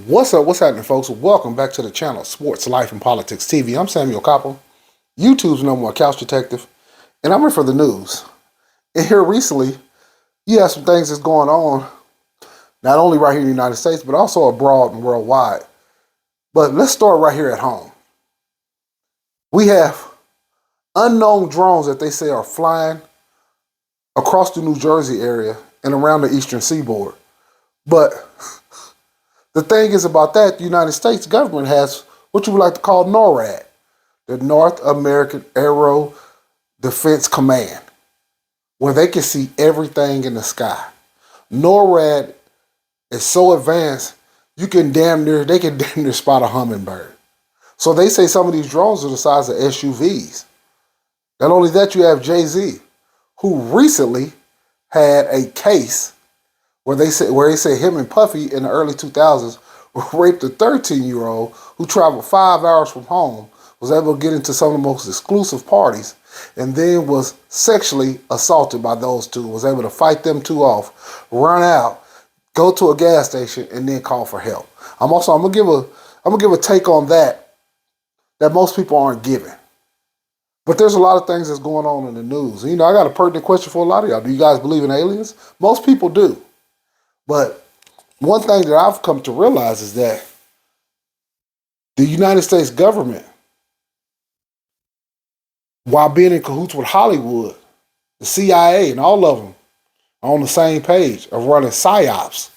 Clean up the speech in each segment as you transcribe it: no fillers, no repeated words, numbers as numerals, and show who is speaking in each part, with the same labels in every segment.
Speaker 1: What's up? What's happening, folks? Welcome back to the channel, Sports, Life, and Politics TV. I'm Samuel Koppel, YouTube's number one couch detective, and I'm here for the news. And here recently, you have some things that's going on, not only right here in the United States, but also abroad and worldwide. But let's start right here at home. We have unknown drones that they say are flying across the New Jersey area and around the eastern seaboard. But the thing is about that, the United States government has what you would like to call NORAD, the North American Aero Defense Command, where they can see everything in the sky. NORAD is so advanced, they can damn near spot a hummingbird. So they say some of these drones are the size of SUVs. Not only that, you have Jay-Z, who recently had a case where they say him and Puffy in the early 2000s raped a 13-year-old who traveled 5 hours from home, was able to get into some of the most exclusive parties, and then was sexually assaulted by those two, was able to fight them two off, run out, go to a gas station, and then call for help. I'm gonna give a take on that most people aren't giving. But there's a lot of things that's going on in the news. You know, I got a pertinent question for a lot of y'all. Do you guys believe in aliens? Most people do. But one thing that I've come to realize is that the United States government, while being in cahoots with Hollywood, the CIA, and all of them are on the same page of running PSYOPs,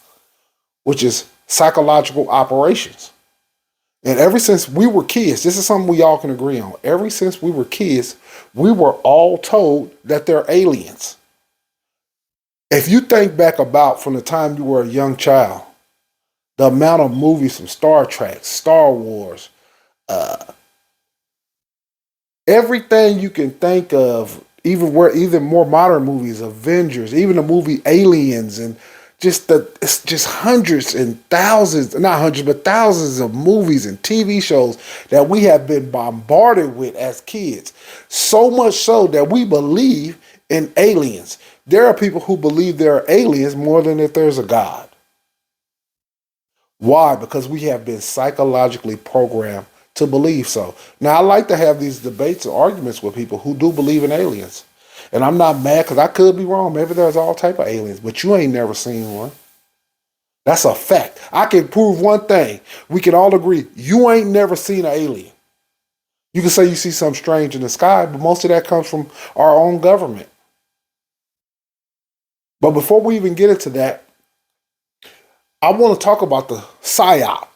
Speaker 1: which is psychological operations. And ever since we were kids, this is something we all can agree on. Ever since we were kids, we were all told that they're aliens. If you think back about from the time you were a young child, the amount of movies from Star Trek, Star Wars, everything you can think of, even more modern movies, Avengers, even the movie Aliens, and it's just hundreds and thousands, not hundreds, but thousands of movies and TV shows that we have been bombarded with as kids. So much so that we believe in aliens. There are people who believe there are aliens more than if there's a God. Why? Because we have been psychologically programmed to believe so. Now, I like to have these debates and arguments with people who do believe in aliens. And I'm not mad because I could be wrong. Maybe there's all type of aliens, but you ain't never seen one. That's a fact. I can prove one thing. We can all agree. You ain't never seen an alien. You can say you see something strange in the sky, but most of that comes from our own government. But before we even get into that, I want to talk about the PSYOP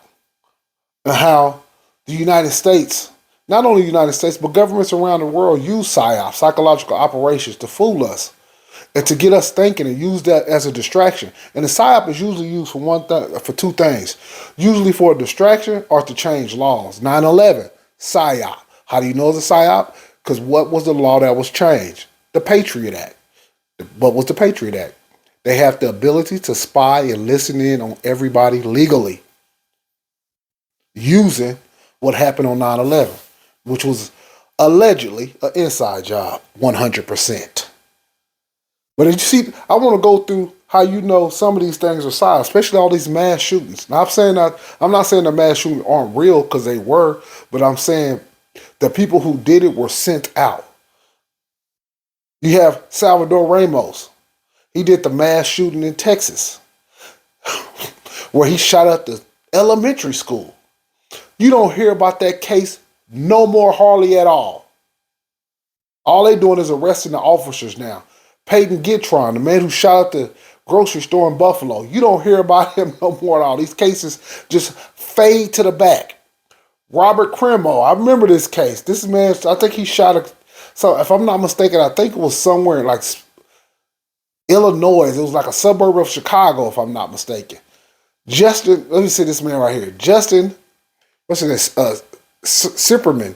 Speaker 1: and how the United States, not only the United States, but governments around the world use PSYOP, psychological operations, to fool us and to get us thinking and use that as a distraction. And the PSYOP is usually used for two things. Usually for a distraction or to change laws. 9/11, PSYOP. How do you know it's a PSYOP? Because what was the law that was changed? The Patriot Act. What was the Patriot Act? They have the ability to spy and listen in on everybody legally using what happened on 9/11, which was allegedly an inside job, 100%. But did you see, I want to go through how you know some of these things are side, especially all these mass shootings. Now, I'm not saying the mass shootings aren't real, because they were, but I'm saying the people who did it were sent out. You have Salvador Ramos. He did the mass shooting in Texas, where he shot up the elementary school. You don't hear about that case no more hardly at all. All they doing is arresting the officers now. Peyton Gitron, the man who shot up the grocery store in Buffalo, you don't hear about him no more at all. These cases just fade to the back. Robert Crimo, I remember this case. This man, I think he shot so if I'm not mistaken, I think it was somewhere like Illinois. It was like a suburb of Chicago, if I'm not mistaken. Justin, let me see this man right here. Justin, what's his name? Zipperman.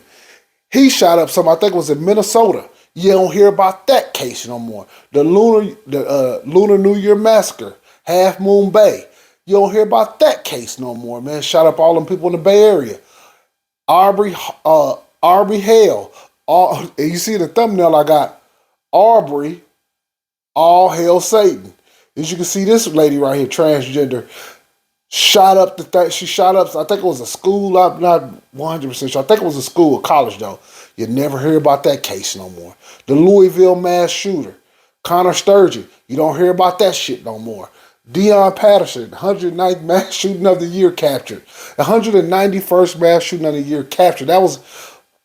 Speaker 1: He shot up some, I think it was in Minnesota. You don't hear about that case no more. The Lunar New Year Massacre, Half Moon Bay. You don't hear about that case no more, man. Shot up all them people in the Bay Area. Aubrey Hale. And you see the thumbnail I got. Aubrey, all hail Satan. As you can see, this lady right here, transgender, shot up the thing. She shot up, I think it was a school. I'm not 100% sure. I think it was a school or college, though. You never hear about that case no more. The Louisville mass shooter, Connor Sturgeon. You don't hear about that shit no more. Deion Patterson, 109th mass shooting of the year captured. 191st mass shooting of the year captured. That was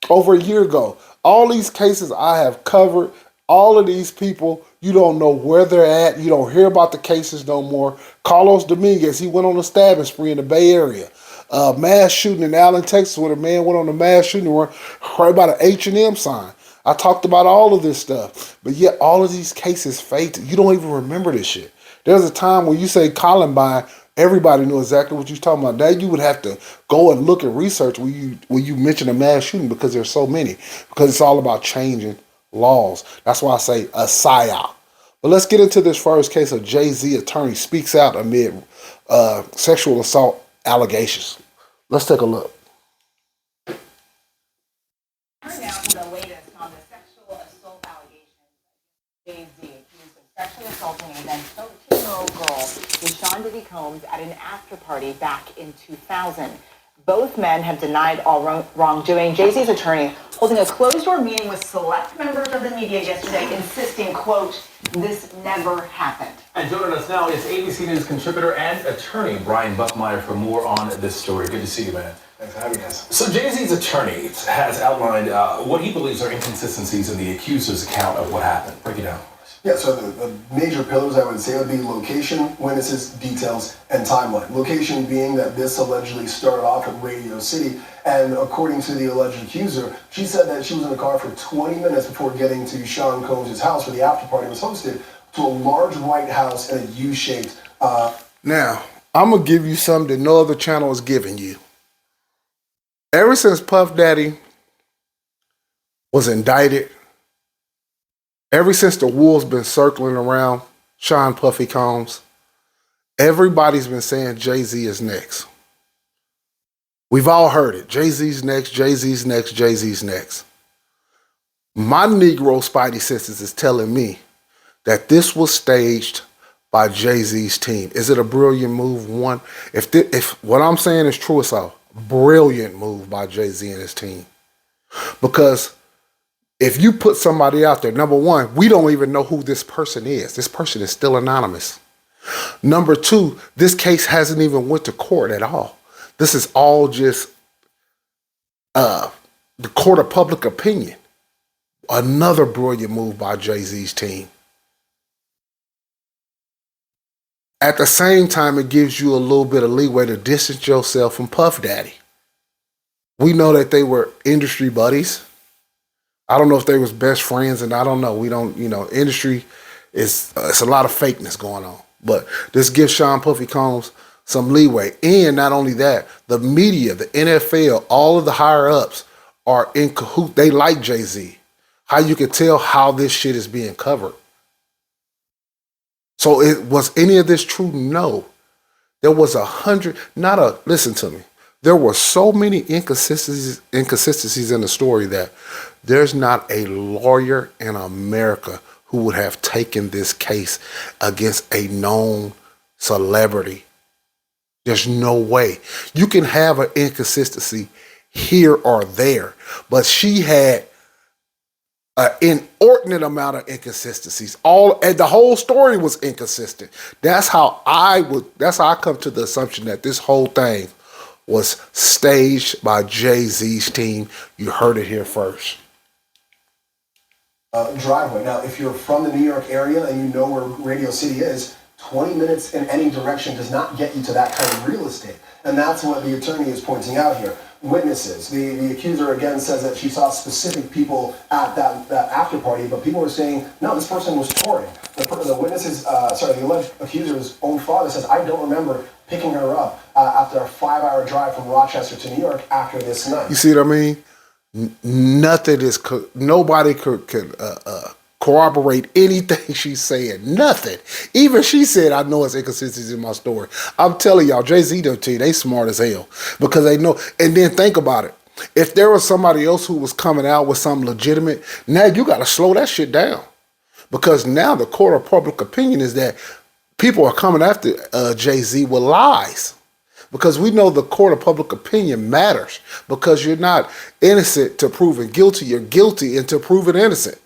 Speaker 1: over a year ago. All these cases I have covered. All of these people, you don't know where they're at. You don't hear about the cases no more. Carlos Dominguez, he went on a stabbing spree in the Bay Area. Mass shooting in Allen, Texas, where a man went on a mass shooting right by the H&M sign. I talked about all of this stuff. But yet all of these cases fade. You don't even remember this shit. There's a time when you say Columbine, everybody knew exactly what you're talking about. Now you would have to go and look at research when you mention a mass shooting because there's so many. Because it's all about changing laws. That's why I say a PSYOP. But let's get into this first case of Jay-Z attorney speaks out amid sexual assault allegations. Let's take a look.
Speaker 2: Now to the latest on the sexual assault allegations. Jay-Z accused of sexually assaulting a then 13-year-old girl, Deshaun Diddy Combs, at an after party back in 2000. Both men have denied all wrongdoing. Jay-Z's attorney holding a closed-door meeting with select members of the media yesterday, insisting, quote, this never happened.
Speaker 3: And joining us now is ABC News contributor and attorney Brian Buckmeyer for more on this story. Good to see you, man.
Speaker 4: Thanks for having us.
Speaker 3: So Jay-Z's attorney has outlined what he believes are inconsistencies in the accuser's account of what happened. Break it down.
Speaker 4: Yeah, so the major pillars I would say would be location, witnesses, details, and timeline. Location being that this allegedly started off at Radio City, and according to the alleged accuser, she said that she was in the car for 20 minutes before getting to Sean Combs' house where the after party was hosted, to a large white house in a U-shaped...
Speaker 1: Now, I'm going to give you something that no other channel is giving you. Ever since Puff Daddy was indicted, ever since the wolves been circling around Sean Puffy Combs, everybody's been saying Jay-Z is next. We've all heard it. Jay-Z's next, Jay-Z's next, Jay-Z's next. My Negro Spidey senses is telling me that this was staged by Jay-Z's team. Is it a brilliant move? One, if what I'm saying is true, it's a brilliant move by Jay-Z and his team. Because if you put somebody out there, number one, we don't even know who this person is. This person is still anonymous. Number two, this case hasn't even went to court at all. This is all just the court of public opinion. Another brilliant move by Jay-Z's team. At the same time, it gives you a little bit of leeway to distance yourself from Puff Daddy. We know that they were industry buddies. I don't know if they was best friends, and I don't know. We don't, industry is, it's a lot of fakeness going on. But this gives Sean Puffy Combs some leeway. And not only that, the media, the NFL, all of the higher ups are in cahoot. They like Jay-Z. How you can tell how this shit is being covered. So was any of this true? No. There was listen to me. There were so many inconsistencies in the story that there's not a lawyer in America who would have taken this case against a known celebrity. There's no way. You can have an inconsistency here or there, but she had an inordinate amount of inconsistencies. And the whole story was inconsistent. That's how I come to the assumption that this whole thing was staged by Jay-Z's team. You heard it here first.
Speaker 4: Driveway. Now, if you're from the New York area and you know where Radio City is, 20 minutes in any direction does not get you to that kind of real estate. And that's what the attorney is pointing out here. Witnesses. The accuser again says that she saw specific people at that after party, but people were saying, no, this person was touring. The witnesses, the alleged accuser's own father says, I don't remember picking her up after a 5-hour drive from Rochester to New York after this night.
Speaker 1: You see what I mean? Nobody could corroborate anything she's saying. Nothing. Even she said, I know it's inconsistencies in my story. I'm telling y'all, Jay-Z don't tell you, they smart as hell because they know. And then think about it. If there was somebody else who was coming out with something legitimate, now you got to slow that shit down. Because now the court of public opinion is that people are coming after Jay-Z with lies. because we know the court of public opinion matters, because you're not innocent to proven guilty. You're guilty until proven innocent.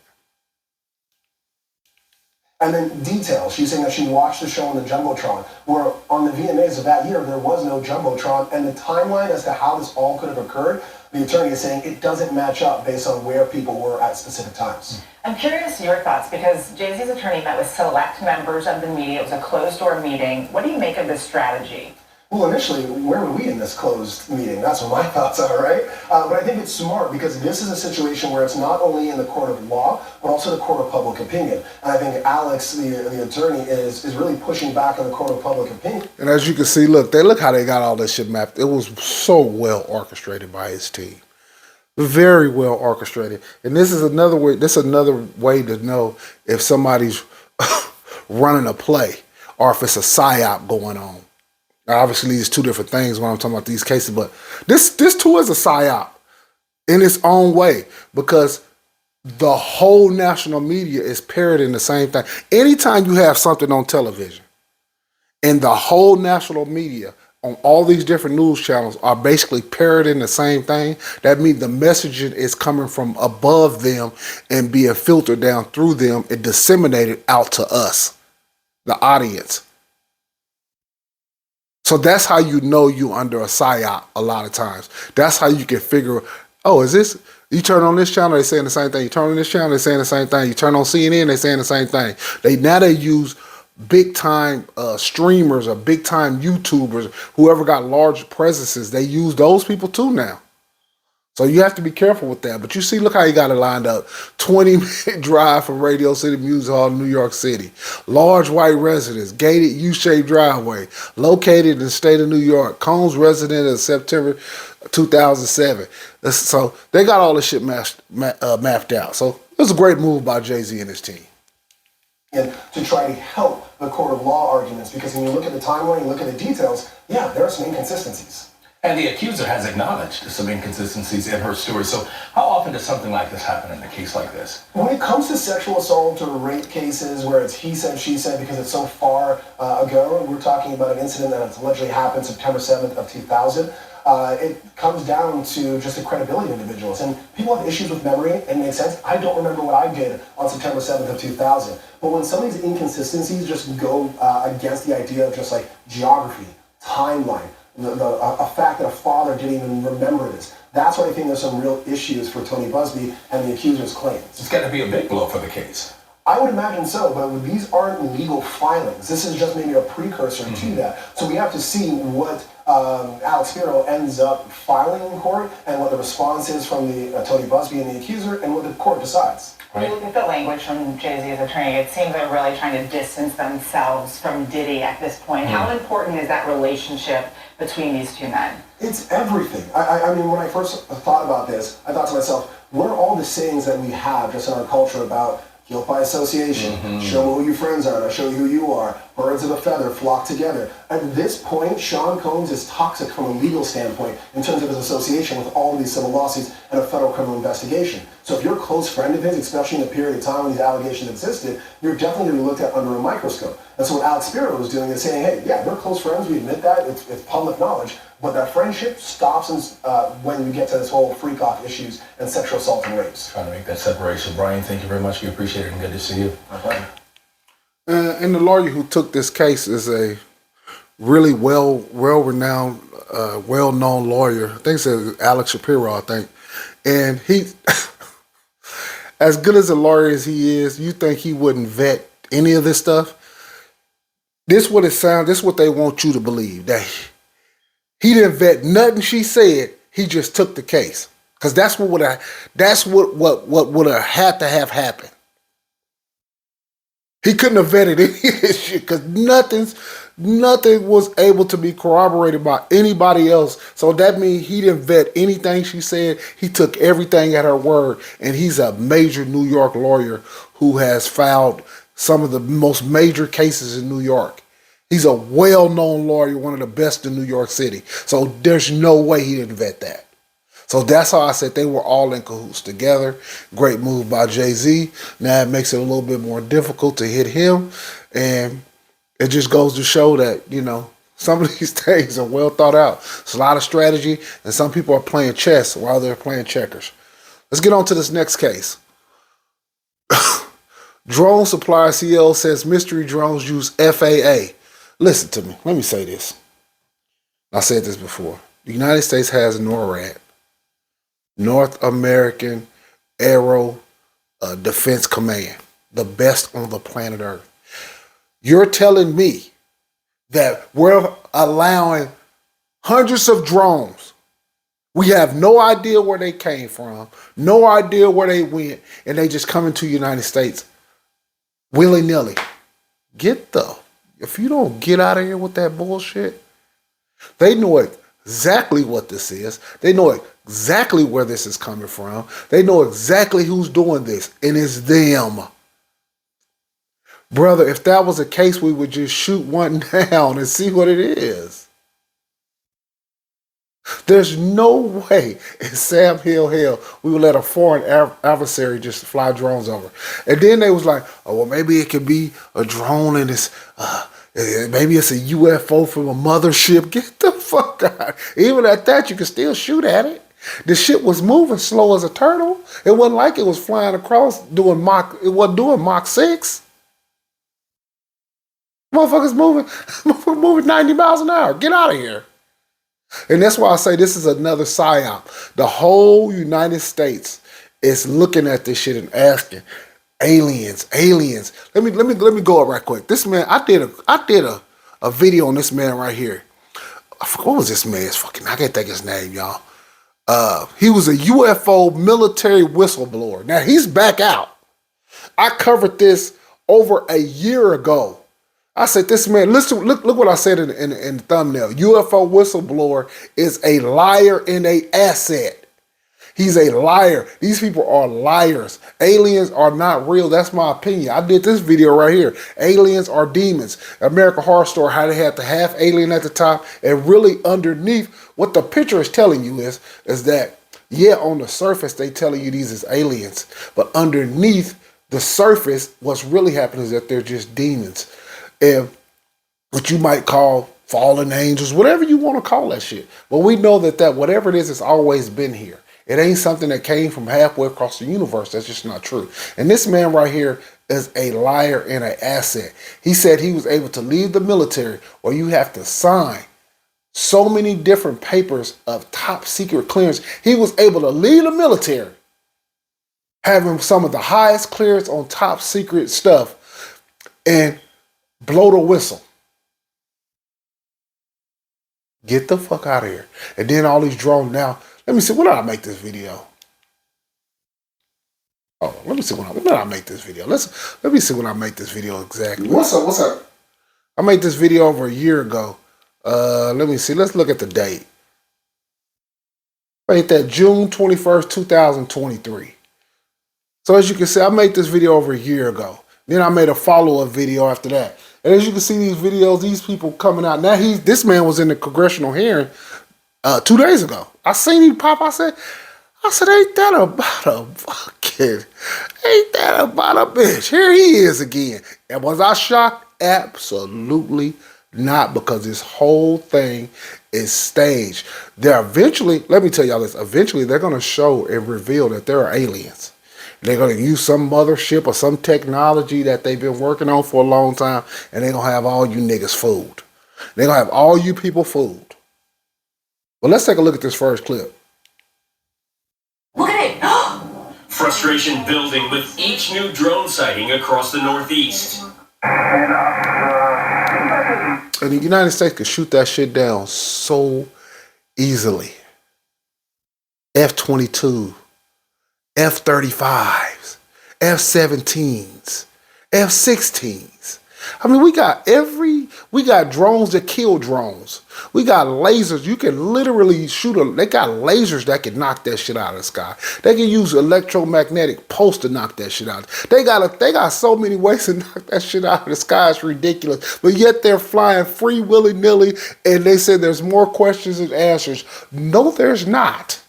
Speaker 4: And then details. She's saying that she watched the show on the Jumbotron, where on the VMAs of that year, there was no Jumbotron, and the timeline as to how this all could have occurred, the attorney is saying it doesn't match up based on where people were at specific times.
Speaker 2: I'm curious your thoughts, because Jay-Z's attorney met with select members of the media. It was a closed-door meeting. What do you make of this strategy?
Speaker 4: Well, initially, where were we in this closed meeting? That's what my thoughts are, right? But I think it's smart because this is a situation where it's not only in the court of law, but also the court of public opinion. And I think Alex, the attorney, is really pushing back on the court of public opinion.
Speaker 1: And as you can see, look how they got all this shit mapped. It was so well orchestrated by his team. Very well orchestrated. And this is another way. This is another way to know if somebody's running a play or if it's a PSYOP going on. Now, obviously, these two different things when I'm talking about these cases, but this too is a PSYOP in its own way, because the whole national media is parroting the same thing. Anytime you have something on television and the whole national media on all these different news channels are basically parroting the same thing, that means the messaging is coming from above them and being filtered down through them and disseminated out to us, the audience. So that's how you know you under a PSYOP a lot of times. That's how you can figure, oh, is this, you turn on this channel, they're saying the same thing. You turn on this channel, they're saying the same thing. You turn on CNN, they're saying the same thing. Now they use big time streamers or big time YouTubers, whoever got large presences, they use those people too now. So you have to be careful with that. But you see, look how you got it lined up. 20-minute drive from Radio City Music Hall, New York City. Large white residence, gated U-shaped driveway, located in the state of New York. Combs resident in September 2007. So they got all this shit mapped out. So it was a great move by Jay-Z and his team.
Speaker 4: And to try to help the court of law arguments, because when you look at the timeline, you look at the details, yeah, there are some inconsistencies.
Speaker 3: And the accuser has acknowledged some inconsistencies in her story. So how often does something like this happen in a case like this?
Speaker 4: When it comes to sexual assault or rape cases where it's he said, she said, because it's so far ago, we're talking about an incident that allegedly happened September 7th of 2000. It comes down to just the credibility of individuals. And people have issues with memory, and it makes sense. I don't remember what I did on September 7th of 2000. But when some of these inconsistencies just go against the idea of just like geography, timeline, a fact that a father didn't even remember this, that's why I think there's some real issues for Tony Busby and the accuser's claims.
Speaker 3: It's got to be a big blow for the case.
Speaker 4: I would imagine so, but these aren't legal filings. This is just maybe a precursor to that. So we have to see what Alex Spiro ends up filing in court and what the response is from the Tony Busby and the accuser and what the court decides.
Speaker 2: When you look at the language from Jay-Z's attorney, it seems they're really trying to distance themselves from Diddy at this point. How important is that relationship between these two men?
Speaker 4: It's everything. I mean, when I first thought about this, I thought to myself, what are all the sayings that we have just in our culture about guilt by association, show me who your friends are, and I'll show you who you are, birds of a feather flock together. At this point, Sean Combs is toxic from a legal standpoint in terms of his association with all of these civil lawsuits and a federal criminal investigation. So if you're a close friend of his, especially in the period of time when these allegations existed, you're definitely going to be looked at under a microscope. And so what Alex Spiro was doing is saying, hey, yeah, we're close friends, we admit that, it's public knowledge, but that friendship stops when we get to this whole freak-off issues and sexual assault and rapes.
Speaker 3: Trying to make that separation. Brian, thank you very much. We appreciate it and good to see you.
Speaker 4: My pleasure.
Speaker 1: And the lawyer who took this case is a really well-renowned, well-known lawyer. I think it's Alex Shapiro, I think. And he, as good as a lawyer as he is, you think he wouldn't vet any of this stuff? This what it sounds, this what they want you to believe, that he didn't vet nothing she said, he just took the case. Because that's what would have had to have happened. He couldn't have vetted any of this shit because nothing was able to be corroborated by anybody else. So that means he didn't vet anything she said. He took everything at her word. And he's a major New York lawyer who has filed some of the most major cases in New York. He's a well-known lawyer, one of the best in New York City. So there's no way he didn't vet that. So that's how I said they were all in cahoots together. Great move by Jay-Z. Now it makes it a little bit more difficult to hit him. And it just goes to show that, you know, Some of these things are well thought out. It's a lot of strategy, and some people are playing chess while they're playing checkers. Let's get on to this next case. Drone supplier CEO says mystery drones use FAA. Listen to me. Let me say this. I said this before. The United States has NORAD, North American Aero Defense Command, the best on the planet Earth. You're telling me that we're allowing hundreds of drones. We have no idea where they came from, no idea where they went, and they just come into the United States willy-nilly. If you don't get out of here with that bullshit, they know exactly what this is. They know exactly where this is coming from. They know exactly who's doing this, and it's them. Brother, if that was the case, we would just shoot one down and see what it is. There's no way in Sam Hill hell we would let a foreign adversary just fly drones over. And then they was like, oh, well, maybe it could be a drone and it's, maybe it's a UFO from a mothership. Get the fuck out. Even at that, you can still shoot at it. The shit was moving slow as a turtle. It wasn't like it was flying across it wasn't doing Mach 6. Motherfuckers moving 90 miles an hour. Get out of here. And that's why I say this is another PSYOP. The whole United States is looking at this shit and asking, aliens. Let me go up right quick. This man, I did a video on this man right here. What was this man's fucking? I can't think his name, y'all. He was a UFO military whistleblower. Now he's back out. I covered this over a year ago. I said, this man, listen, look what I said in the thumbnail. UFO whistleblower is a liar and a asset. He's a liar. These people are liars. Aliens are not real. That's my opinion. I did this video right here. Aliens are demons. American Horror Story, how they had the half alien at the top, and really underneath, what the picture is telling you is that, yeah, on the surface, they telling you these is aliens. But underneath the surface, what's really happening is that they're just demons. And what you might call fallen angels, whatever you want to call that shit. But we know that whatever it is, it's always been here. It ain't something that came from halfway across the universe. That's just not true. And this man right here is a liar and an asset. He said he was able to leave the military, or you have to sign so many different papers of top secret clearance. He was able to leave the military, having some of the highest clearance on top secret stuff, and blow the whistle. Get the fuck out of here. And then all these drones now. Let me see. When did I make this video? Oh, let me see when did I make this video? Let me see when I make this video exactly. What's up? I made this video over a year ago. Let me see. Let's look at the date. I made that June 21st, 2023. So as you can see, I made this video over a year ago. Then I made a follow-up video after that. And as you can see these videos, these people coming out. Now this man was in the congressional hearing 2 days ago. I seen him pop. I said, ain't that about a bitch? Here he is again. And was I shocked? Absolutely not, because this whole thing is staged. Let me tell y'all this, eventually they're going to show and reveal that there are aliens. They're going to use some mothership or some technology that they've been working on for a long time, and they're going to have all you niggas fooled. They're going to have all you people fooled. But let's take a look at this first clip.
Speaker 5: Look at it! Frustration building with each new drone sighting across the Northeast.
Speaker 1: And the United States could shoot that shit down so easily. F-22. F-35s, F-17s, F-16s. I mean, we got drones that kill drones. We got lasers. You can literally they got lasers that can knock that shit out of the sky. They can use electromagnetic pulse to knock that shit out. They got so many ways to knock that shit out of the sky. It's ridiculous. But yet they're flying free willy-nilly, and they say there's more questions than answers. No, there's not.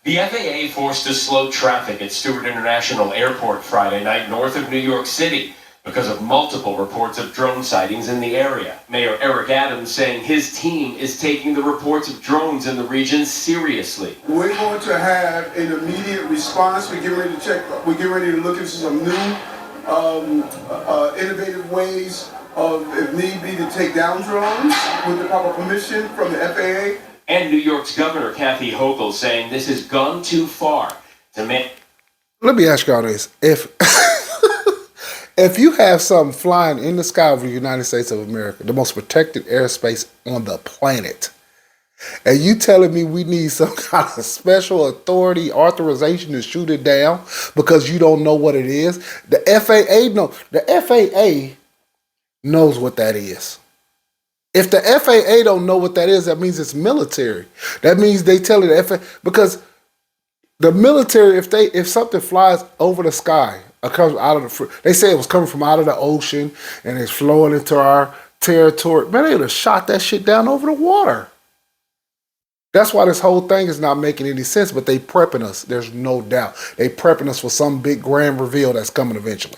Speaker 5: The FAA forced to slow traffic at Stewart International Airport Friday night north of New York City because of multiple reports of drone sightings in the area. Mayor Eric Adams saying his team is taking the reports of drones in the region seriously.
Speaker 6: We're going to have an immediate response. We're getting ready to check. We're getting ready to look into some new innovative ways of, if need be, to take down drones with the proper permission from the FAA.
Speaker 5: And New York's Governor Kathy Hochul saying this has gone too far to make.
Speaker 1: Let me ask y'all this: if you have something flying in the sky over the United States of America, the most protected airspace on the planet, and you telling me we need some kind of special authority authorization to shoot it down because you don't know what it is? The FAA knows what that is. If the FAA don't know what that is, that means it's military. That means they tell the FAA, because the military, if something flies over the sky, or comes out of they say it was coming from out of the ocean and it's flowing into our territory, man, they would have shot that shit down over the water. That's why this whole thing is not making any sense, but they prepping us. There's no doubt. They prepping us for some big grand reveal that's coming eventually.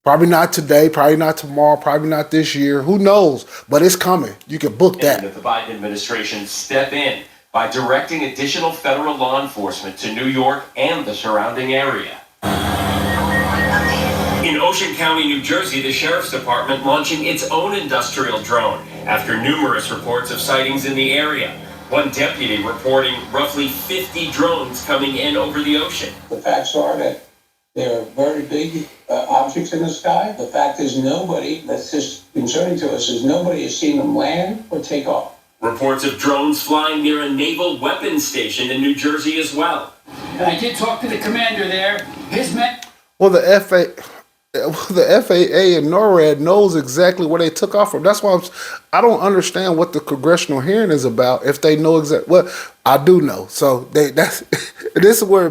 Speaker 1: Probably not today, probably not tomorrow, probably not this year. Who knows? But it's coming. You can book that.
Speaker 5: And the Biden administration step in by directing additional federal law enforcement to New York and the surrounding area. In Ocean County, New Jersey, the Sheriff's Department launching its own industrial drone after numerous reports of sightings in the area. One deputy reporting roughly 50 drones coming in over the ocean.
Speaker 7: The facts are that there are very big objects in the sky. The fact is that's just concerning to us, is nobody has seen them land or take off.
Speaker 5: Reports of drones flying near a naval weapons station in New Jersey as well.
Speaker 8: And I did talk to the commander there. His men.
Speaker 1: Well, the FAA and NORAD knows exactly where they took off from. That's why I don't understand what the congressional hearing is about if they know exactly. Well, I do know. So this is where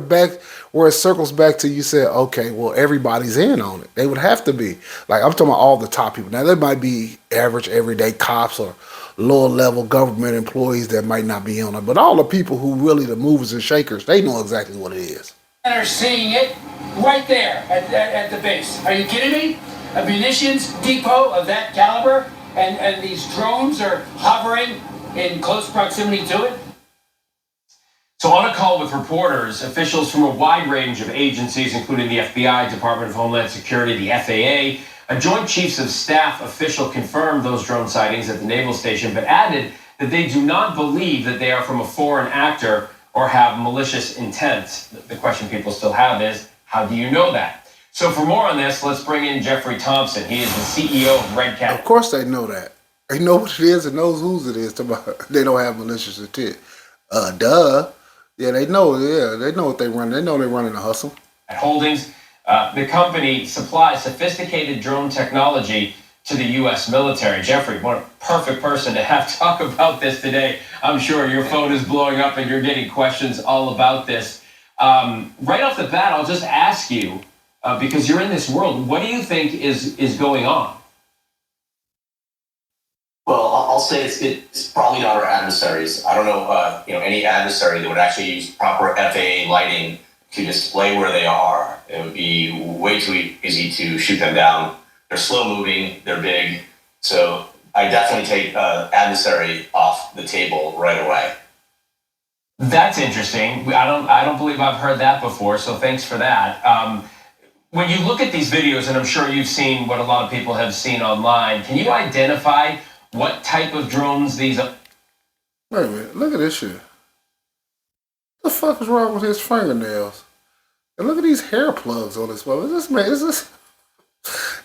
Speaker 1: it circles back to, you said, okay, well, everybody's in on it. They would have to be. Like, I'm talking about all the top people. Now, there might be average, everyday cops or lower level government employees that might not be on it. But all the people who really the movers and shakers, they know exactly what it is.
Speaker 8: And are seeing it right there at the base. Are you kidding me? A munitions depot of that caliber, and these drones are hovering in close proximity to it?
Speaker 5: So on a call with reporters, officials from a wide range of agencies, including the FBI, Department of Homeland Security, the FAA, a Joint Chiefs of Staff official confirmed those drone sightings at the naval station, but added that they do not believe that they are from a foreign actor or have malicious intent. The question people still have is, how do you know that? So for more on this, let's bring in Jeffrey Thompson. He is the CEO of Red Cat.
Speaker 1: Of course they know that. They know what it is and knows whose it is. They don't have malicious intent. Duh. Yeah, they know. Yeah, they know what they run. They know they're running a hustle.
Speaker 5: At Holdings, the company supplies sophisticated drone technology to the U.S. military. Jeffrey, what a perfect person to have talk about this today. I'm sure your phone is blowing up and you're getting questions all about this. Right off the bat, I'll just ask you, because you're in this world, what do you think is going on?
Speaker 9: Well, I'll say it's probably not our adversaries. I don't know, any adversary that would actually use proper FAA lighting to display where they are. It would be way too easy to shoot them down. They're slow moving, they're big. So I definitely take adversary off the table right away.
Speaker 5: That's interesting. I don't believe I've heard that before, so thanks for that. When you look at these videos, and I'm sure you've seen what a lot of people have seen online, can you identify what type of drones these are?
Speaker 1: Wait a minute, look at this shit. What the fuck is wrong with his fingernails? And look at these hair plugs on this one. Is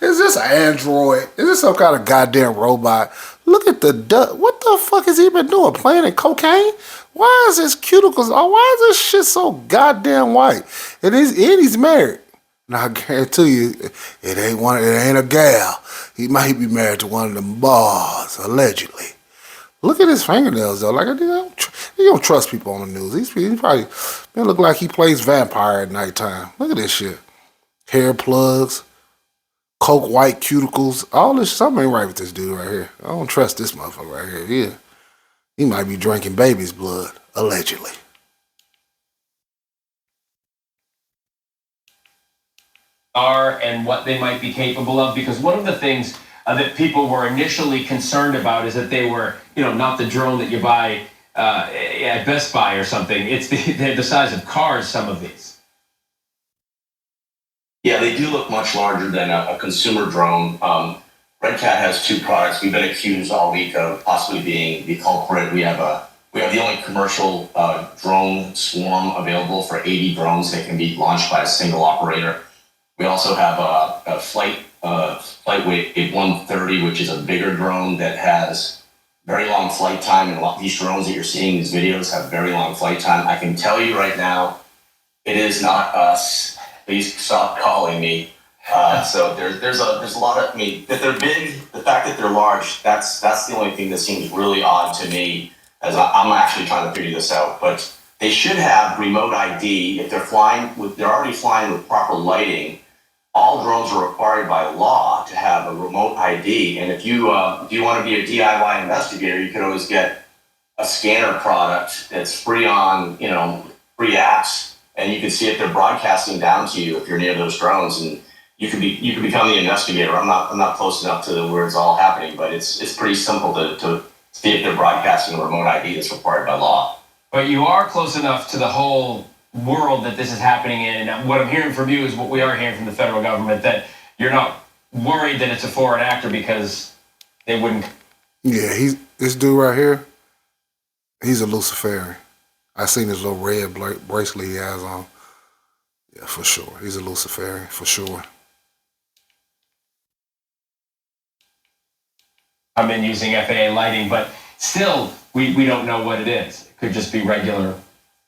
Speaker 1: this an android? Is this some kind of goddamn robot? Look at the duck. What the fuck has he been doing? Playing in cocaine? Why is his cuticles? Oh, why is this shit so goddamn white? And he's married. Now I guarantee you, it ain't a gal. He might be married to one of them bars, allegedly. Look at his fingernails though. Like, you don't trust people on the news. He probably look like he plays vampire at nighttime. Look at this shit. Hair plugs, coke white cuticles, all this. Something ain't right with this dude right here. I don't trust this motherfucker right here. He might be drinking baby's blood, allegedly.
Speaker 5: are and what they might be capable of? Because one of the things that people were initially concerned about is that they were, not the drone that you buy at Best Buy or something. It's the size of cars, some of these.
Speaker 9: Yeah, they do look much larger than a consumer drone. Red Cat has two products. We've been accused all week of possibly being the culprit. We have the only commercial drone swarm available for 80 drones that can be launched by a single operator. We also have a FlightWave 130, which is a bigger drone that has very long flight time. And these drones that you're seeing, these videos, have very long flight time. I can tell you right now, it is not us. Please stop calling me. So there's a lot of, that they're big, the fact that they're large, that's the only thing that seems really odd to me, as I'm actually trying to figure this out. But they should have remote ID if they're already flying with proper lighting. All drones are required by law to have a remote ID. And if you want to be a DIY investigator, you could always get a scanner product that's free on, free apps. And you can see if they're broadcasting down to you if you're near those drones, and you can become the investigator. I'm not close enough to where it's all happening, but it's pretty simple to see if they're broadcasting a remote ID that's required by law.
Speaker 5: But you are close enough to the whole world that this is happening in, and what I'm hearing from you is what we are hearing from the federal government, that you're not worried that it's a foreign actor because they wouldn't. Yeah,
Speaker 1: this dude right here, he's a Luciferian. I seen his little red bracelet he has on. Yeah, for sure. He's a Luciferian, for sure.
Speaker 5: I've been using FAA lighting, but still, we don't know what it is. It could just be regular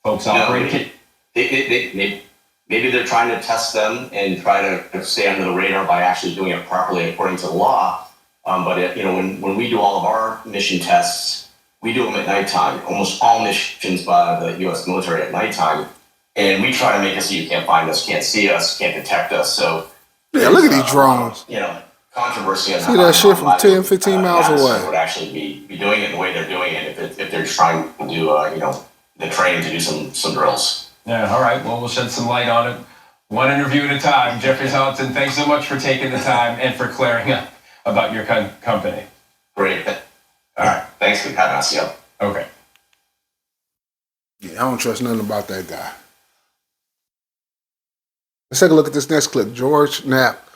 Speaker 5: folks operating.
Speaker 9: Maybe they're trying to test them and try to stay under the radar by actually doing it properly according to the law. But when we do all of our mission tests, we do them at nighttime. Almost all missions by the U.S. military at nighttime, and we try to make it so you can't find us, can't see us, can't detect us. So
Speaker 1: yeah, look at these drones.
Speaker 9: Controversy. On
Speaker 1: see that shit from 10, 15 miles away.
Speaker 9: Would actually be doing it the way they're doing it if they're trying to do the training to do some drills.
Speaker 5: Yeah. All right. Well, we'll shed some light on it, one interview at a time. Jeffrey Houghton, thanks so much for taking the time and for clearing up about your company.
Speaker 9: Great. All right. Thanks for having us. Yep.
Speaker 5: Okay.
Speaker 1: Yeah, I don't trust nothing about that guy. Let's take a look at this next clip. George Knapp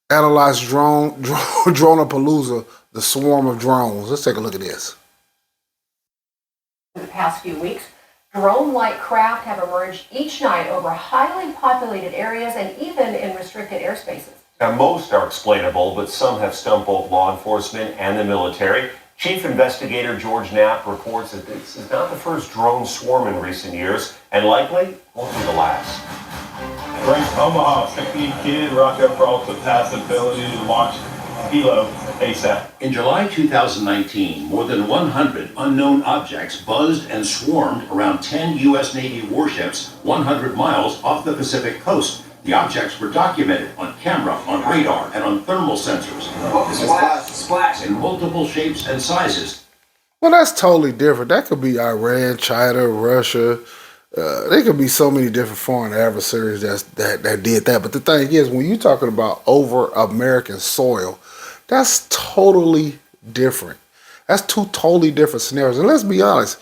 Speaker 1: analyzed Dronapalooza, the swarm of drones. Let's take a look at this.
Speaker 10: In the past few weeks, drone-like craft have emerged each night over highly populated areas and even in restricted airspaces.
Speaker 11: Now, most are explainable, but some have stumped both law enforcement and the military. Chief Investigator George Knapp reports that this is not the first drone swarm in recent years, and likely won't be the last.
Speaker 12: Race Omaha, 16 kid, rocket brought the passability to launch Hilo ASAP.
Speaker 13: In July 2019, more than 100 unknown objects buzzed and swarmed around 10 U.S. Navy warships 100 miles off the Pacific coast. The objects were documented on camera, on radar, and on thermal sensors. Splash in multiple shapes and sizes.
Speaker 1: Well, that's totally different. That could be Iran, China, Russia. There could be so many different foreign adversaries that did that. But the thing is, when you're talking about over American soil, that's totally different. That's two totally different scenarios. And let's be honest,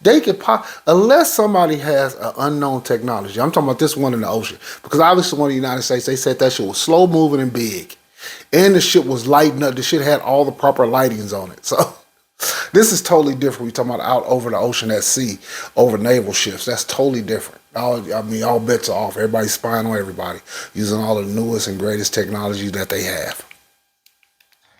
Speaker 1: they could unless somebody has an unknown technology. I'm talking about this one in the ocean, because obviously one in the United States, they said that shit was slow moving and big, and the shit was lighting up. The shit had all the proper lightings on it. So this is totally different. We're talking about out over the ocean at sea, over naval ships. That's totally different. All bets are off. Everybody's spying on everybody, using all the newest and greatest technology that they have,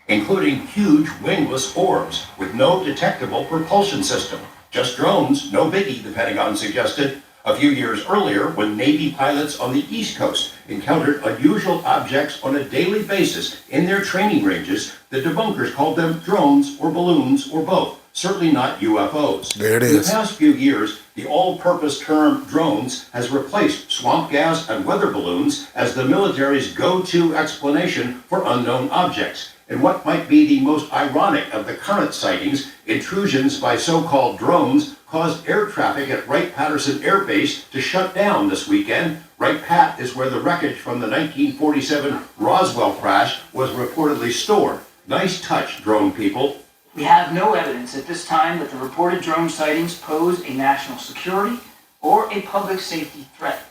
Speaker 13: including huge wingless orbs with no detectable propulsion system. Just drones, no biggie, the Pentagon suggested. A few years earlier, when Navy pilots on the East Coast encountered unusual objects on a daily basis in their training ranges, the debunkers called them drones or balloons or both, certainly not UFOs.
Speaker 1: There it is.
Speaker 13: In the past few years, the all-purpose term drones has replaced swamp gas and weather balloons as the military's go-to explanation for unknown objects. And what might be the most ironic of the current sightings, intrusions by so-called drones caused air traffic at Wright-Patterson Air Base to shut down this weekend. Right pat is where the wreckage from the 1947 Roswell crash was reportedly stored. Nice touch, drone people.
Speaker 8: We have no evidence at this time that the reported drone sightings pose a national security or a public safety threat,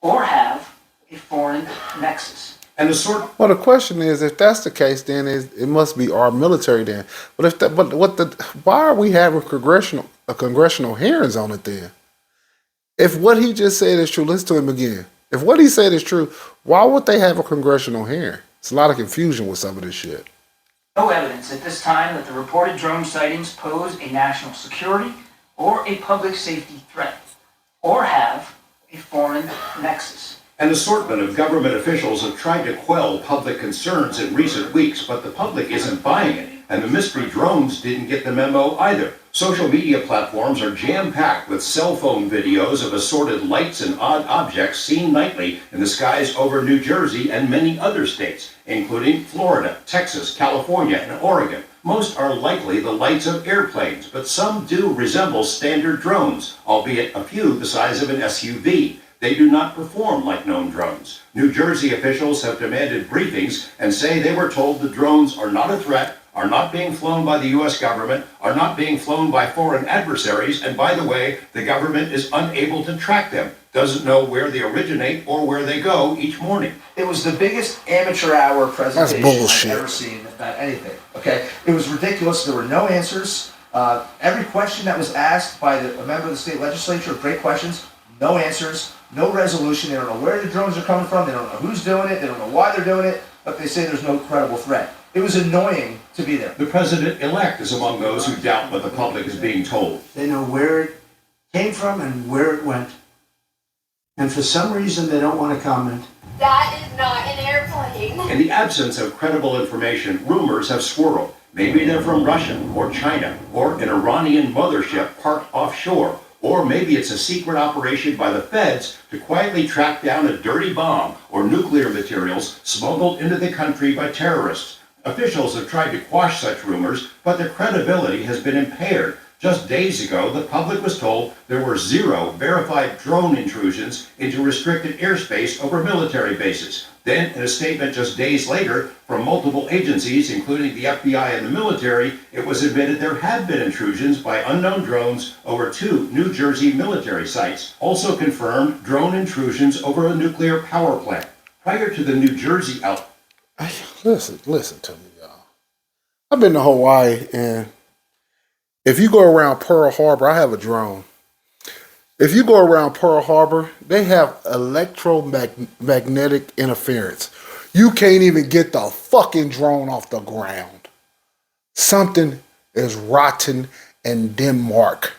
Speaker 8: or have a foreign nexus.
Speaker 13: And the sort.
Speaker 1: Well, the question is, if that's the case, then it must be our military then. But if that, why are we having congressional hearings on it then? If what he just said is true, listen to him again. If what he said is true, why would they have a congressional hearing? It's a lot of confusion with some of this shit.
Speaker 8: No evidence at this time that the reported drone sightings pose a national security or a public safety threat, or have a foreign nexus.
Speaker 13: An assortment of government officials have tried to quell public concerns in recent weeks, but the public isn't buying it, and the mystery drones didn't get the memo either. Social media platforms are jam-packed with cell phone videos of assorted lights and odd objects seen nightly in the skies over New Jersey and many other states, including Florida, Texas, California, and Oregon. Most are likely the lights of airplanes, but some do resemble standard drones, albeit a few the size of an SUV. They do not perform like known drones. New Jersey officials have demanded briefings and say they were told the drones are not a threat, are not being flown by the U.S. government, are not being flown by foreign adversaries, and by the way, the government is unable to track them, doesn't know where they originate or where they go each morning.
Speaker 14: It was the biggest amateur hour presentation I've ever seen about anything, okay? It was ridiculous. There were no answers. Every question that was asked by a member of the state legislature, great questions, no answers, no resolution. They don't know where the drones are coming from. They don't know who's doing it. They don't know why they're doing it, but they say there's no credible threat. It was annoying to be there.
Speaker 13: The president-elect is among those who doubt what the public is being told.
Speaker 15: They know where it came from and where it went. And for some reason, they don't want to comment.
Speaker 16: That is not an airplane.
Speaker 13: In the absence of credible information, rumors have swirled. Maybe they're from Russia or China or an Iranian mothership parked offshore. Or maybe it's a secret operation by the feds to quietly track down a dirty bomb or nuclear materials smuggled into the country by terrorists. Officials have tried to quash such rumors, but their credibility has been impaired. Just days ago, the public was told there were 0 verified drone intrusions into restricted airspace over military bases. Then, in a statement just days later from multiple agencies, including the FBI and the military, it was admitted there had been intrusions by unknown drones over 2 New Jersey military sites. Also confirmed drone intrusions over a nuclear power plant. Prior to the New Jersey outbreak.
Speaker 1: Listen to me, y'all. I've been to Hawaii, and if you go around Pearl Harbor, I have a drone. If you go around Pearl Harbor, they have electromagnetic interference. You can't even get the fucking drone off the ground. Something is rotten in Denmark.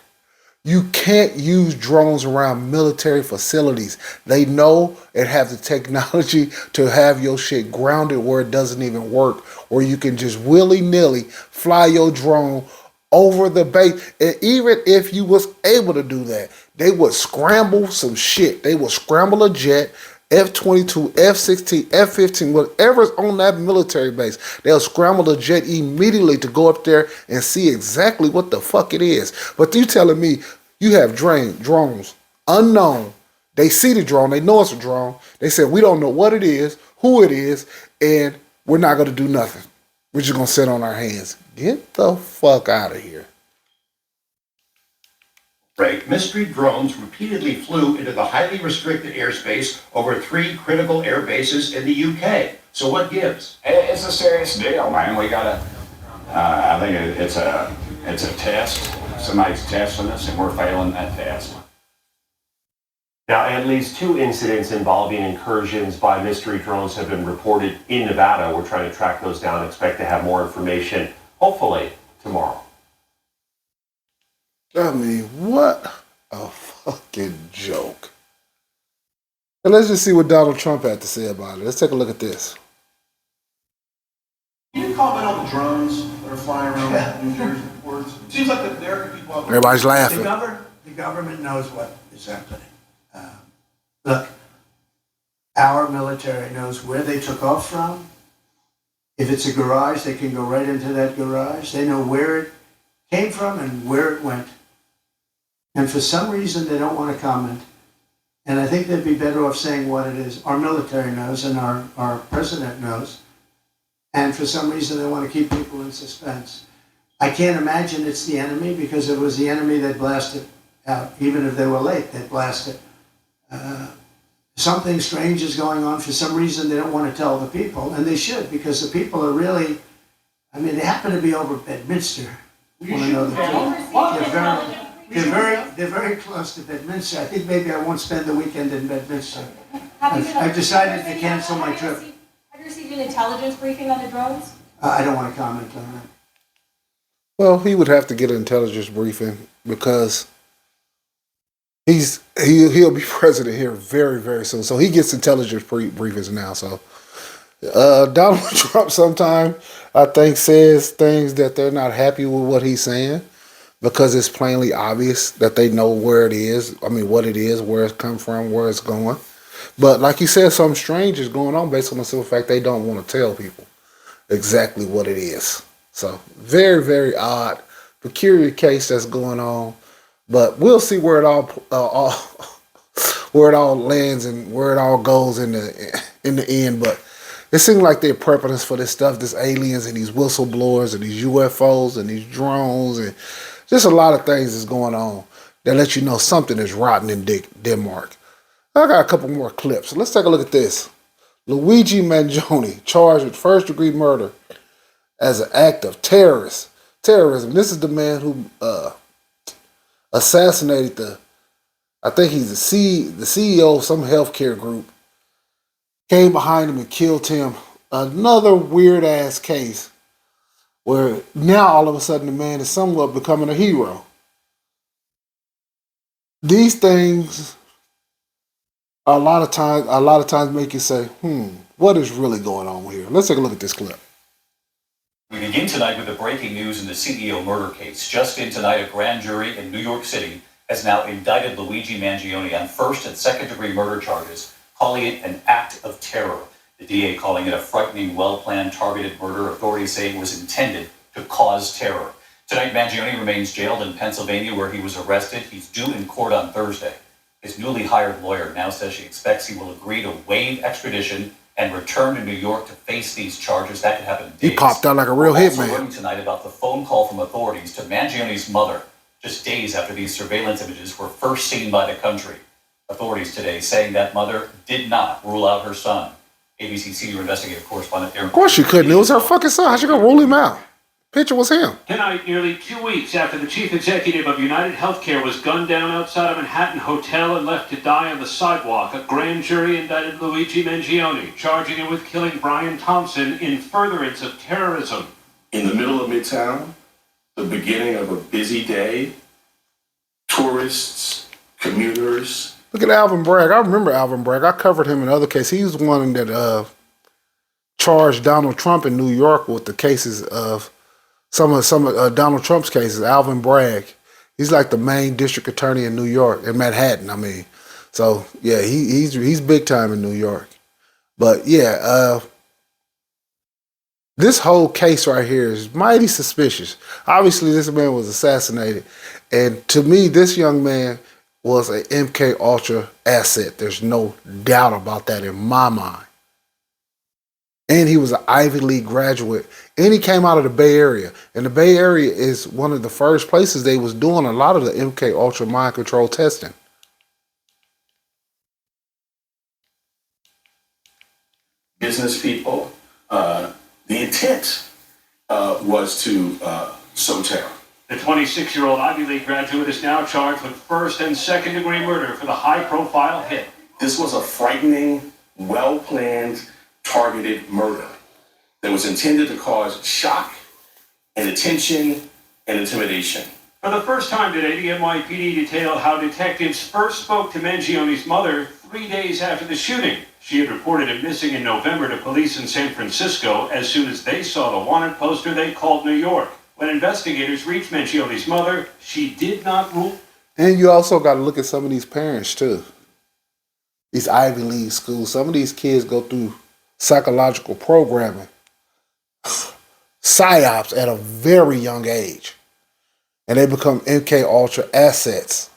Speaker 1: You can't use drones around military facilities. They know it has the technology to have your shit grounded where it doesn't even work, where you can just willy-nilly fly your drone over the base. And even if you was able to do that, they would scramble some shit. They would scramble a jet, F-22, F-16, F-15, whatever's on that military base. They'll scramble the jet immediately to go up there and see exactly what the fuck it is. But you telling me you have drones, unknown. They see the drone. They know it's a drone. They said, we don't know what it is, who it is, and we're not going to do nothing. We're just going to sit on our hands. Get the fuck out of here.
Speaker 13: Mystery drones repeatedly flew into the highly restricted airspace over 3 critical air bases in the UK. So what gives?
Speaker 17: It's a serious deal, man. We gotta. I think it's a test. Somebody's testing us, and we're failing that test.
Speaker 11: Now, at least 2 incidents involving incursions by mystery drones have been reported in Nevada. We're trying to track those down. Expect to have more information, hopefully, tomorrow.
Speaker 1: I mean, what a fucking joke. And let's just see what Donald Trump had to say about it. Let's take a look at this.
Speaker 18: Can you comment on the drones that are flying around New Jersey ports? It seems like the American people...
Speaker 1: Everybody's laughing.
Speaker 15: The government knows what is happening. Look, our military knows where they took off from. If it's a garage, they can go right into that garage. They know where it came from and where it went. And for some reason, they don't want to comment. And I think they'd be better off saying what it is. Our military knows and our president knows. And for some reason, they want to keep people in suspense. I can't imagine it's the enemy because it was the enemy that blasted out. Even if they were late, they blasted. Something strange is going on. For some reason, they don't want to tell the people, and they should, because the people are really, I mean, they happen to be over Bedminster. Want to know the truth? They're very close to Bedminster. I think maybe I won't spend the weekend in Bedminster. I've decided to cancel my trip.
Speaker 2: Have you received an intelligence briefing on the drones?
Speaker 15: I don't want to comment on that.
Speaker 1: Well, he would have to get an intelligence briefing because he'll be president here very, very soon. So he gets intelligence briefings now. So Donald Trump sometimes, I think, says things that they're not happy with what he's saying because it's plainly obvious that they know where it is. I mean, what it is, where it's come from, where it's going. But like you said, something strange is going on based on the simple fact they don't want to tell people exactly what it is. So very, very odd, peculiar case that's going on. But we'll see where it all where it all lands and where it all goes in the end. But it seems like they're prepping us for this stuff, this aliens and these whistleblowers and these UFOs and these drones and just a lot of things is going on that let you know something is rotten in Denmark. I got a couple more clips. Let's take a look at this. Luigi Mangione charged with first-degree murder as an act of terrorism. This is the man who assassinated I think he's the CEO of some healthcare group, came behind him and killed him. Another weird ass case where now all of a sudden the man is somewhat becoming a hero. These things a lot of times make you say, what is really going on here? Let's take a look at this clip.
Speaker 19: We begin tonight with the breaking news in the CEO murder case. Just in tonight, a grand jury in New York City has now indicted Luigi Mangione on first and second degree murder charges, calling it an act of terror. The DA calling it a frightening, well-planned, targeted murder. Authorities say it was intended to cause terror. Tonight, Mangione remains jailed in Pennsylvania where he was arrested. He's due in court on Thursday. His newly hired lawyer now says she expects he will agree to waive extradition and return to New York to face these charges. That could happen in days.
Speaker 1: He popped out like a real
Speaker 19: We're also
Speaker 1: hitman.
Speaker 19: learning tonight about the phone call from authorities to Mangione's mother just days after these surveillance images were first seen by the country. Authorities today saying that mother did not rule out her son. ABC senior investigative correspondent Aaron.
Speaker 1: Of course she couldn't. It was her fucking son. How's she gonna rule him out? Picture was him.
Speaker 20: Tonight, nearly 2 weeks after the chief executive of United Healthcare was gunned down outside a Manhattan hotel and left to die on the sidewalk, a grand jury indicted Luigi Mangione, charging him with killing Brian Thompson in furtherance of terrorism.
Speaker 6: In the middle of Midtown, the beginning of a busy day, tourists, commuters.
Speaker 1: Look at Alvin Bragg. I remember Alvin Bragg. I covered him in other cases. He was one that charged Donald Trump in New York with the cases of some of Donald Trump's cases. Alvin Bragg. He's like the main district attorney in New York, in Manhattan. I mean, so yeah, he's big time in New York. But yeah, this whole case right here is mighty suspicious. Obviously, this man was assassinated, and to me, this young man was an MK Ultra asset. There's no doubt about that in my mind. And he was an Ivy League graduate, and he came out of the Bay Area. And the Bay Area is one of the first places they was doing a lot of the MK Ultra mind control testing.
Speaker 6: Business people, the intent was to sow terror.
Speaker 20: The 26-year-old Ivy League graduate is now charged with first and second degree murder for the high-profile hit.
Speaker 6: This was a frightening, well-planned, targeted murder that was intended to cause shock and attention and intimidation.
Speaker 20: For the first time today, the NYPD detailed how detectives first spoke to Mangione's mother 3 days after the shooting. She had reported him missing in November to police in San Francisco. As soon as they saw the wanted poster, they called New York. When investigators reached Mangione's mother, she did not rule.
Speaker 1: And you also got to look at some of these parents too. These Ivy League schools. Some of these kids go through psychological programming, PSYOPs at a very young age. And they become MK Ultra assets.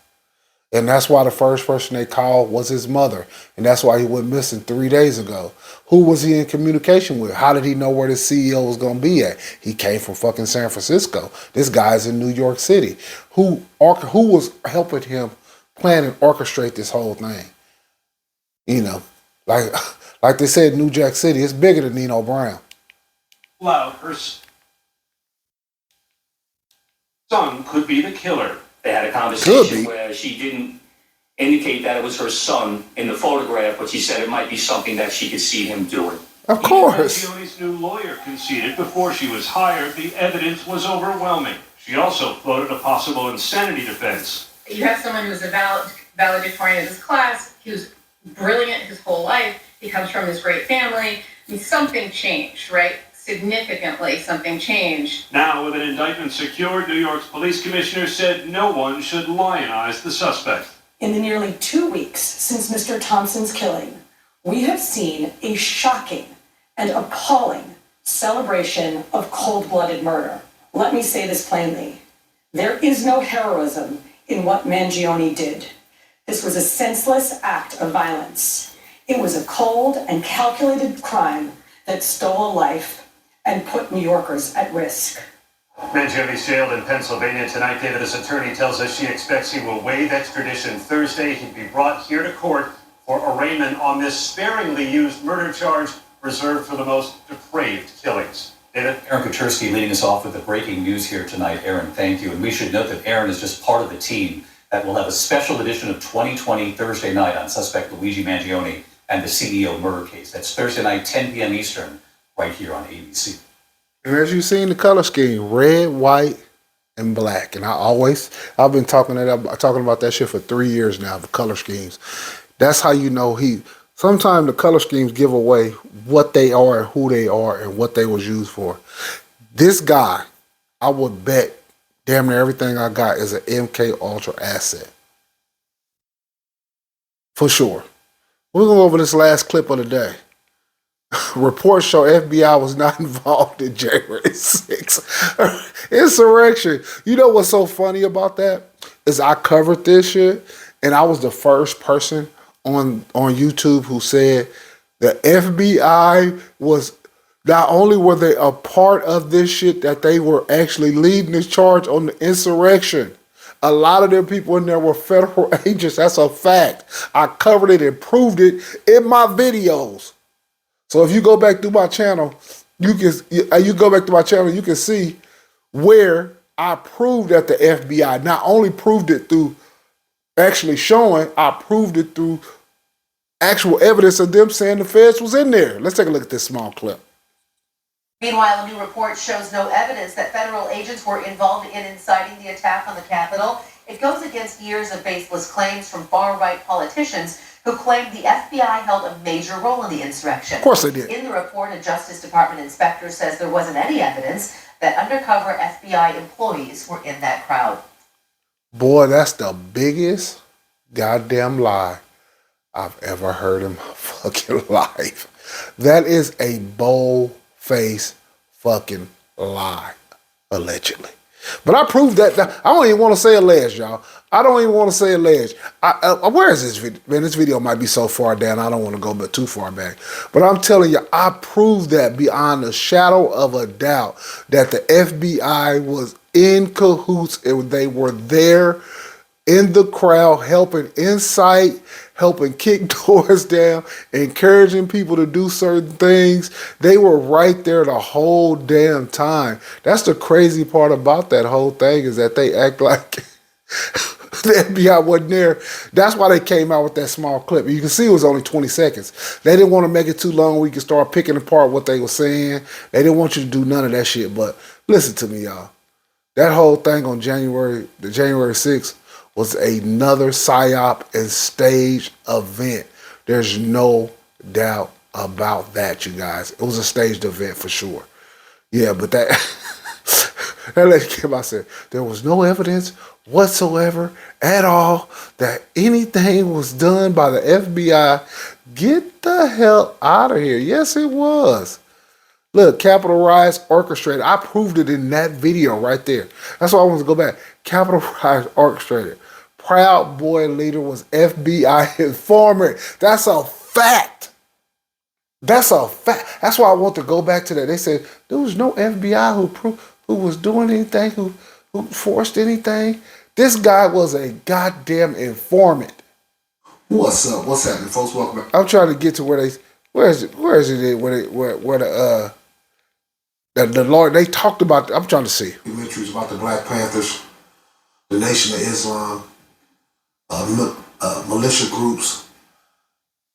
Speaker 1: And that's why the first person they called was his mother. And that's why he went missing 3 days ago. Who was he in communication with? How did he know where the CEO was going to be at? He came from fucking San Francisco. This guy's in New York City. Who was helping him plan and orchestrate this whole thing? You know, like they said in New Jack City, it's bigger than Nino Brown.
Speaker 20: Loud, her son could be the killer.
Speaker 9: They had a conversation where she didn't indicate that it was her son in the photograph, but she said it might be something that she could see him doing.
Speaker 1: Of course.
Speaker 20: Mangione's new lawyer conceded before she was hired the evidence was overwhelming. She also floated a possible insanity defense.
Speaker 2: You have someone who's a valedictorian of his class, he was brilliant his whole life, he comes from this great family. I mean, something changed, right? Significantly, something changed.
Speaker 20: Now, with an indictment secured, New York's police commissioner said no one should lionize the suspect.
Speaker 21: In the nearly 2 weeks since Mr. Thompson's killing, we have seen a shocking and appalling celebration of cold-blooded murder. Let me say this plainly. There is no heroism in what Mangione did. This was a senseless act of violence. It was a cold and calculated crime that stole a life and put New Yorkers at risk.
Speaker 20: Mangione's jailed in Pennsylvania tonight. David, his attorney, tells us she expects he will waive extradition Thursday. He'd be brought here to court for arraignment on this sparingly used murder charge reserved for the most depraved killings. David?
Speaker 19: Aaron Kaczynski leading us off with the breaking news here tonight. Aaron, thank you. And we should note that Aaron is just part of the team that will have a special edition of 2020 Thursday night on suspect Luigi Mangione and the CEO murder case. That's Thursday night, 10 p.m. Eastern, right here on ABC.
Speaker 1: And as you've seen the color scheme, red, white, and black. And I've been talking about that shit for 3 years now, the color schemes. That's how you know sometimes the color schemes give away what they are and who they are and what they was used for. This guy, I would bet damn near everything I got is an MK Ultra asset. For sure. We're going to go over this last clip of the day. Reports show FBI was not involved in January 6th insurrection. You know what's so funny about that? Is I covered this shit, and I was the first person on YouTube who said the FBI was, not only were they a part of this shit, that they were actually leading this charge on the insurrection. A lot of them people in there were federal agents. That's a fact. I covered it and proved it in my videos. So if you go back through my channel, you can see where I proved that the FBI not only proved it through actually showing, I proved it through actual evidence of them saying the feds was in there. Let's take a look at this small clip.
Speaker 22: Meanwhile, a new report shows no evidence that federal agents were involved in inciting the attack on the Capitol. It goes against years of baseless claims from far-right politicians who claimed the FBI held a major role in the insurrection.
Speaker 1: Of course they did.
Speaker 22: In the report, a Justice Department inspector says there wasn't any evidence that undercover FBI employees were in that crowd.
Speaker 1: Boy, that's the biggest goddamn lie I've ever heard in my fucking life. That is a bold-faced fucking lie, allegedly. But I proved that. I don't even want to say alleged, y'all. I don't even want to say alleged. Where is this video? Man, this video might be so far down, I don't want to go but too far back. But I'm telling you, I proved that beyond a shadow of a doubt that the FBI was in cahoots and they were there in the crowd helping incite, helping kick doors down, encouraging people to do certain things. They were right there the whole damn time. That's the crazy part about that whole thing, is that they act like the FBI wasn't there. That's why they came out with that small clip. You can see it was only 20 seconds. They didn't want to make it too long where you could start picking apart what they were saying. They didn't want you to do none of that shit. But listen to me, y'all. That whole thing on January 6th was another PSYOP and staged event. There's no doubt about that, you guys. It was a staged event for sure. Yeah, but that lady came out and said there was no evidence whatsoever at all that anything was done by the FBI. Get the hell out of here. Yes, it was. Look, Capitol riots orchestrated. I proved it in that video right there. That's why I want to go back. Capitol riots orchestrated. Proud Boy leader was FBI informant. That's a fact. That's a fact. That's why I want to go back to that. They said there was no FBI who was doing anything, who forced anything. This guy was a goddamn informant.
Speaker 3: What's up? What's happening, folks? Welcome back.
Speaker 1: I'm trying to get to where the Lord, they talked about. I'm trying to see
Speaker 3: Documentaries about the Black Panthers, the Nation of Islam, militia groups,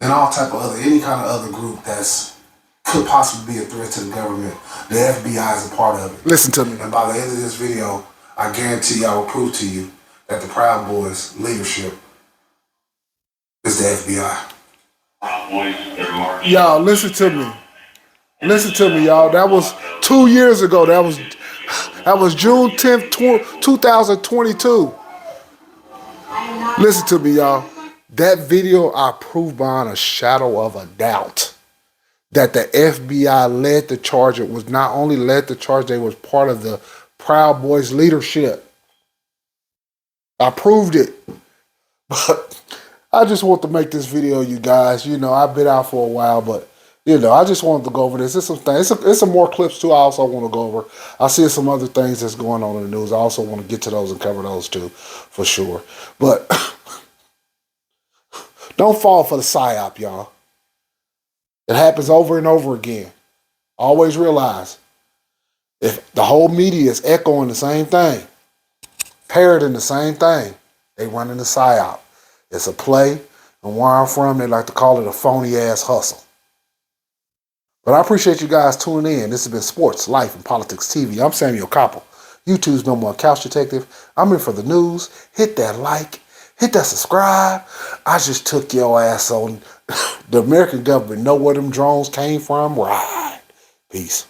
Speaker 3: and all type of any kind of other group that's could possibly be a threat to the government. The FBI is a part of it.
Speaker 1: Listen to me.
Speaker 3: And by the end of this video, I guarantee I will prove to you that the Proud Boys leadership is the FBI.
Speaker 1: Y'all, listen to me. Listen to me, y'all. That was 2 years ago. That was June 10th, 2022. Listen to me, y'all. That video I proved beyond a shadow of a doubt that the FBI led the charge. It was not only led the charge, they was part of the Proud Boys leadership. I proved it. But I just want to make this video, you guys. You know, I've been out for a while, but you know, I just wanted to go over this. It's some things. It's some more clips too. I also want to go over. I see some other things that's going on in the news. I also want to get to those and cover those too, for sure. But don't fall for the PSYOP, y'all. It happens over and over again. Always realize if the whole media is echoing the same thing, parroting the same thing, they running the PSYOP. It's a play, and where I'm from, they like to call it a phony-ass hustle. But I appreciate you guys tuning in. This has been Sports, Life, and Politics TV. I'm Samuel Koppel, YouTube's #1 couch detective. I'm in for the news. Hit that like. Hit that subscribe. I just took your ass on. The American government know where them drones came from. Right. Peace.